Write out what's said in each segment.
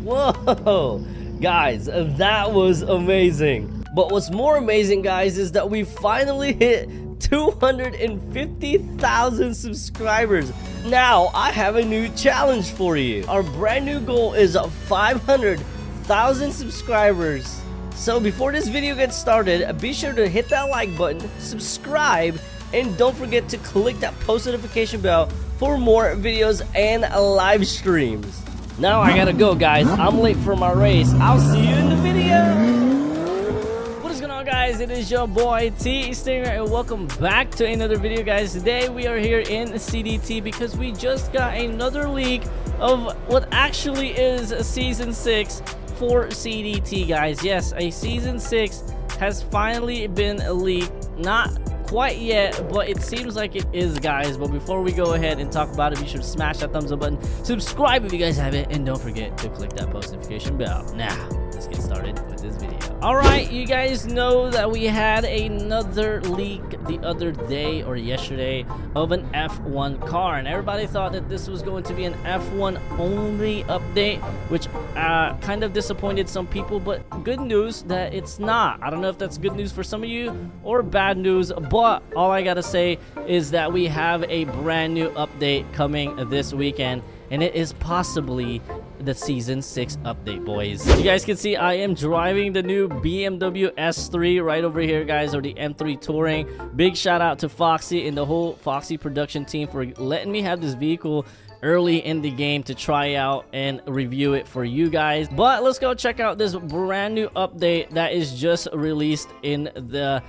Whoa, guys, that was amazing. But what's more amazing, guys, is that we finally hit 250,000 subscribers. Now I have a new challenge for you. Our brand new goal is 500,000 subscribers. So before this video gets started, be sure to hit that like button, subscribe, and don't forget to click that post notification bell for more videos and live streams. Now I gotta go, guys. I'm late for my race. I'll see you in the video. What is going on, guys? It is your boy Tstingray, and welcome back to another video, guys. Today we are here in CDT because we just got another leak of what actually is Season 6 for CDT, guys. Yes, a Season 6 has finally been leaked. Not quite yet, but it seems like it is, guys. But before we go ahead and talk about it, be sure to smash that thumbs up button, subscribe if you guys haven't, and don't forget to click that post notification bell. Now let's get started with this video. All right, you guys know that we had another leak the other day or yesterday of an F1 car, and everybody thought that this was going to be an F1 only update, which kind of disappointed some people. But good news that it's not. I don't know if that's good news for some of you or bad news, but all I gotta say is that we have a brand new update coming this weekend, and it is possibly the Season 6 update, boys. You guys can see I am driving the new BMW S3 right over here, guys, or the M3 Touring. Big shout out to Foxy and the whole Foxy production team for letting me have this vehicle early in the game to try out and review it for you guys. But let's go check out this brand new update that is just released in the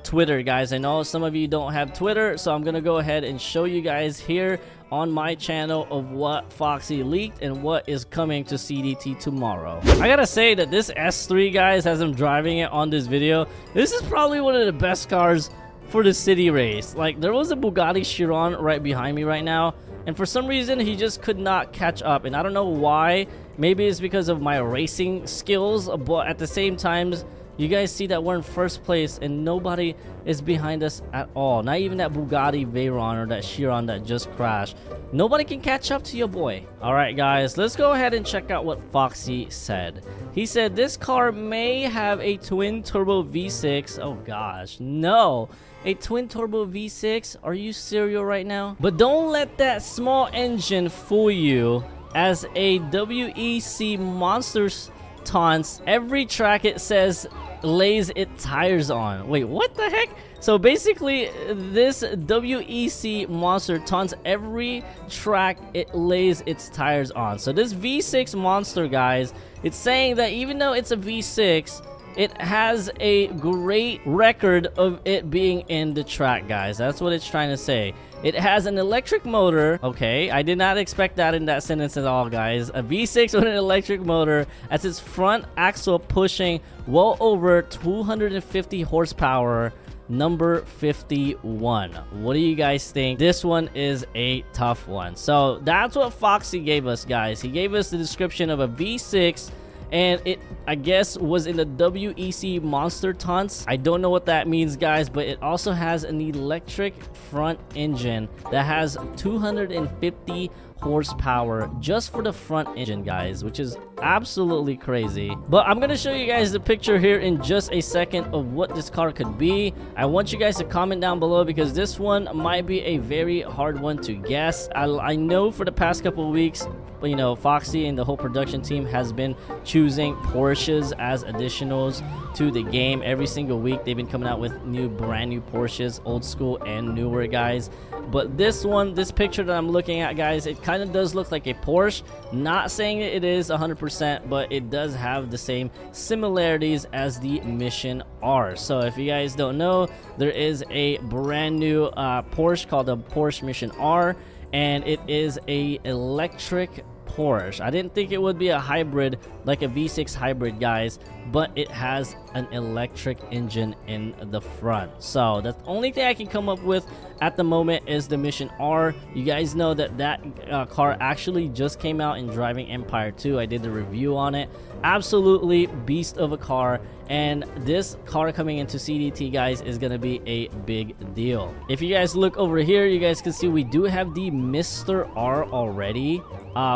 Twitter, guys. I know some of you don't have Twitter, so I'm gonna go ahead and show you guys here on my channel of what Foxy leaked and what is coming to CDT tomorrow. I gotta say that this S3, guys, as I'm driving it on this video, this is probably one of the best cars for the city race. Like, there was a Bugatti Chiron right behind me right now, and for some reason he just could not catch up, and I don't know why. Maybe it's because of my racing skills, but at the same time, you guys see that we're in first place and nobody is behind us at all. Not even that Bugatti Veyron or that Chiron that just crashed. Nobody can catch up to your boy. All right, guys, let's go ahead and check out what Foxy said. He said this car may have a twin turbo V6. Oh gosh, no. A twin turbo V6? Are you serious right now? But don't let that small engine fool you, as a WEC Monsters taunts every track it says lays its tires on. Wait, what the heck? So basically, this WEC monster taunts every track it lays its tires on. So this V6 monster, guys, it's saying that even though it's a V6, it has a great record of it being in the track, guys. That's what it's trying to say. It has an electric motor. Okay, I did not expect that in that sentence at all, guys. A V6 with an electric motor as its front axle pushing well over 250 horsepower. Number 51. What do you guys think? This one is a tough one. So that's what Foxy gave us, guys. He gave us the description of a V6, and it, I guess, was in the WEC Monster Taunts. I don't know what that means, guys, but it also has an electric front engine that has 250 horsepower just for the front engine, guys, which is absolutely crazy. But I'm gonna show you guys the picture here in just a second of what this car could be. I want you guys to comment down below because this one might be a very hard one to guess. I know for the past couple of weeks, you know, Foxy and the whole production team has been choosing Porsches as additionals to the game. Every single week they've been coming out with brand new Porsches, old school and newer, guys. But this one, this picture that I'm looking at, guys, it kind of does look like a Porsche. Not saying it is 100%, but it does have the same similarities as the Mission R. So if you guys don't know, there is a brand new Porsche called the Porsche Mission R, and it is a electric Porsche. I didn't think it would be a hybrid, like a V6 hybrid, guys, but it has an electric engine in the front. So the only thing I can come up with at the moment is the Mission R. You guys know that car actually just came out in Driving Empire 2. I did the review on it. Absolutely beast of a car, and this car coming into CDT, guys, is gonna be a big deal. If you guys look over here, you guys can see we do have the Mr. R already,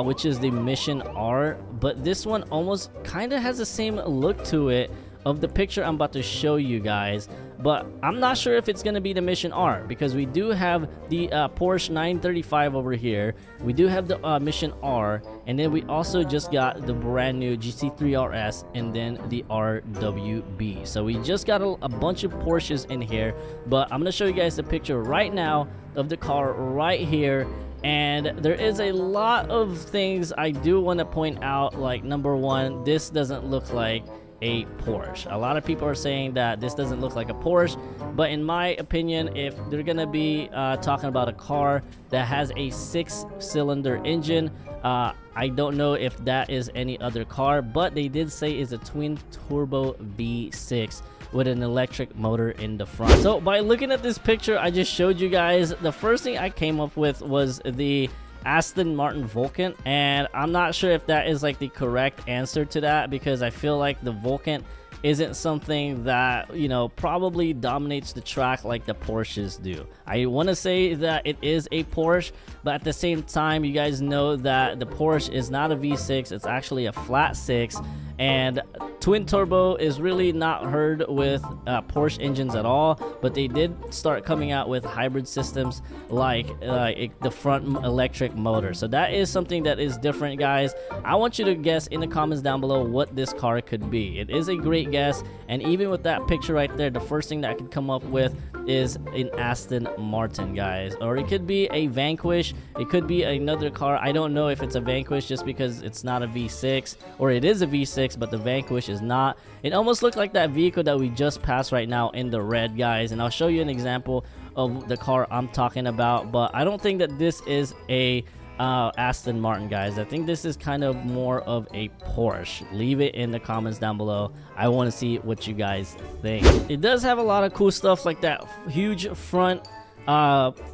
which is the Mission R, but this one almost kind of has the same look to it of the picture I'm about to show you guys, but I'm not sure if it's gonna be the Mission R, because we do have the Porsche 935 over here, we do have the Mission R, and then we also just got the brand new GT3 RS and then the RWB. So we just got a bunch of Porsches in here, but I'm gonna show you guys the picture right now of the car right here. And there is a lot of things I do want to point out. Like, number one, this doesn't look like a Porsche. A lot of people are saying that this doesn't look like a Porsche, but in my opinion, if they're gonna be talking about a car that has a 6-cylinder engine, I don't know if that is any other car, but they did say it's a twin turbo V6 with an electric motor in the front. So by looking at this picture I just showed you guys, the first thing I came up with was the Aston Martin Vulcan, and I'm not sure if that is like the correct answer to that, because I feel like the Vulcan isn't something that, you know, probably dominates the track like the Porsches do. I want to say that it is a Porsche, but at the same time, you guys know that the Porsche is not a V6, it's actually a flat 6, and twin turbo is really not heard with Porsche engines at all, but they did start coming out with hybrid systems like the front electric motor. So that is something that is different, guys. I want you to guess in the comments down below what this car could be. It is a great guess, and even with that picture right there, the first thing that I could come up with is an Aston Martin, guys, or it could be a Vanquish, it could be another car. I don't know if it's a Vanquish just because it's not a V6, or it is a V6 but the Vanquish is not. It almost looked like that vehicle that we just passed right now in the red, guys, and I'll show you an example of the car I'm talking about, but I don't think that this is a Aston Martin, guys. I think this is kind of more of a Porsche. Leave it in the comments down below. I want to see what you guys think. It does have a lot of cool stuff, like that huge front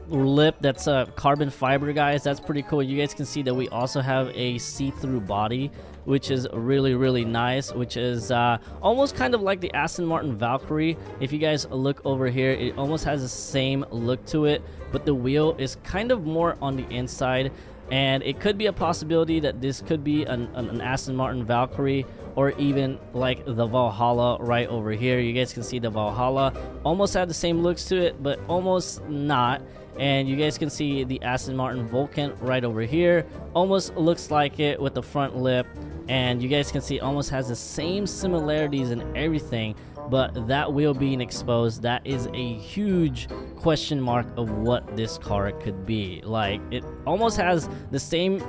lip that's a carbon fiber, guys. That's pretty cool. You guys can see that we also have a see-through body, which is really nice, which is almost kind of like the Aston Martin Valkyrie. If you guys look over here, it almost has the same look to it, but the wheel is kind of more on the inside, and it could be a possibility that this could be an Aston Martin Valkyrie, or even like the Valhalla right over here. You guys can see the Valhalla almost had the same looks to it, but almost not. And you guys can see the Aston Martin Vulcan right over here, almost looks like it with the front lip, and you guys can see it almost has the same similarities and everything, but that wheel being exposed, that is a huge question mark of what this car could be. Like, it almost has the same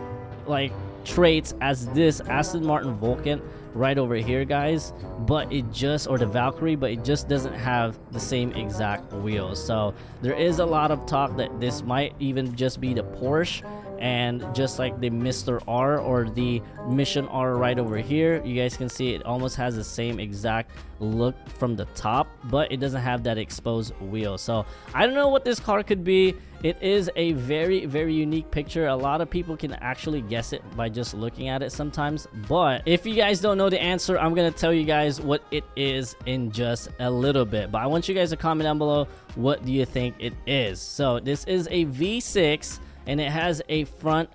like traits as this Aston Martin Vulcan right over here, guys, but it just, or the Valkyrie, but it just doesn't have the same exact wheels. So there is a lot of talk that this might even just be the Porsche, and just like the Mr. R or the Mission R right over here, you guys can see it almost has the same exact look from the top, but it doesn't have that exposed wheel. So I don't know what this car could be. It is a very unique picture. A lot of people can actually guess it by just looking at it sometimes, but if you guys don't know the answer, I'm gonna tell you guys what it is in just a little bit. But I want you guys to comment down below, what do you think it is? So this is a V6, and it has a front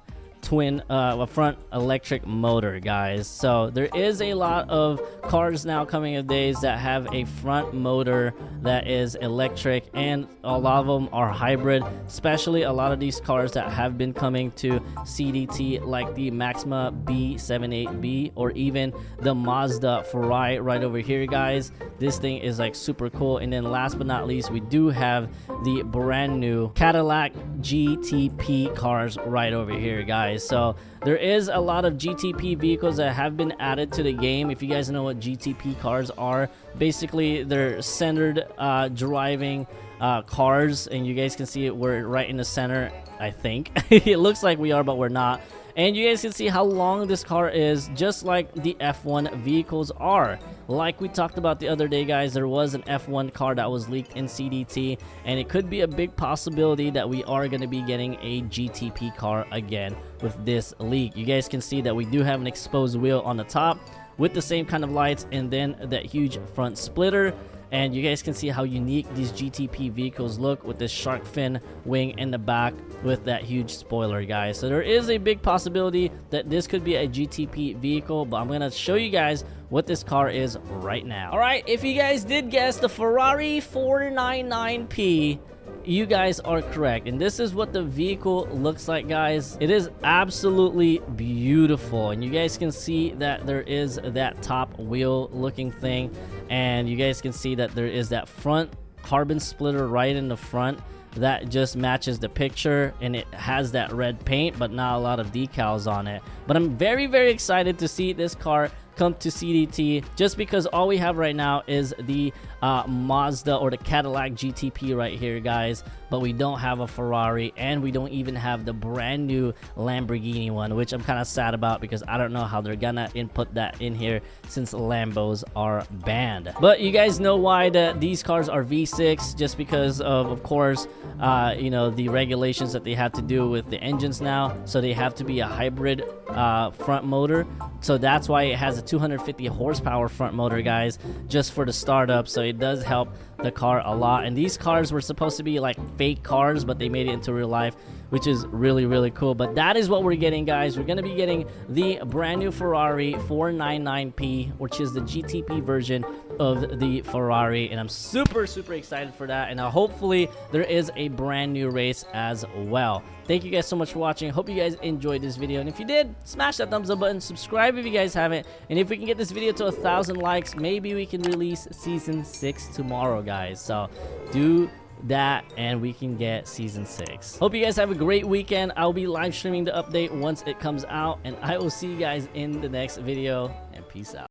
electric motor, guys. So there is a lot of cars now coming of days that have a front motor that is electric, and a lot of them are hybrid, especially a lot of these cars that have been coming to CDT, like the Maxima B78B, or even the Mazda FERRARI right over here, guys. This thing is like super cool. And then last but not least, we do have the brand new Cadillac GTP cars right over here, guys. So there is a lot of GTP vehicles that have been added to the game. If you guys know what GTP cars are, basically they're centered driving cars, and you guys can see it, we're right in the center, I think. It looks like we are, but we're not. And you guys can see how long this car is, just like the F1 vehicles are. Like we talked about the other day, guys, there was an F1 car that was leaked in CDT, and it could be a big possibility that we are going to be getting a GTP car again with this leak. You guys can see that we do have an exposed wheel on the top with the same kind of lights, and then that huge front splitter. And you guys can see how unique these GTP vehicles look with this shark fin wing in the back with that huge spoiler, guys. So there is a big possibility that this could be a GTP vehicle, but I'm going to show you guys what this car is right now. All right, if you guys did guess the Ferrari 499P, you guys are correct, and this is what the vehicle looks like, guys. It is absolutely beautiful, and you guys can see that there is that top wheel looking thing, and you guys can see that there is that front carbon splitter right in the front that just matches the picture, and it has that red paint but not a lot of decals on it. But I'm very, very excited to see this car come to CDT, just because all we have right now is the Mazda or the Cadillac GTP right here, guys, but we don't have a Ferrari, and we don't even have the brand new Lamborghini one, which I'm kind of sad about, because I don't know how they're gonna input that in here since Lambos are banned. But you guys know why these cars are V6, just because of course, you know, the regulations that they have to do with the engines now, so they have to be a hybrid front motor. So that's why it has a 250 horsepower front motor, guys, just for the startup. So it does help the car a lot. And these cars were supposed to be like fake cars, but they made it into real life, which is really, really cool. But that is what we're getting, guys. We're going to be getting the brand new Ferrari 499P, which is the GTP version of the Ferrari, and I'm super, super excited for that. And hopefully there is a brand new race as well. Thank you guys so much for watching. Hope you guys enjoyed this video, and if you did, smash that thumbs up button, subscribe if you guys haven't, and if we can get this video to 1,000 likes, maybe we can release season 6 tomorrow, guys. So do that and we can get season 6. Hope you guys have a great weekend. I'll be live streaming the update once it comes out, and I will see you guys in the next video, and peace out.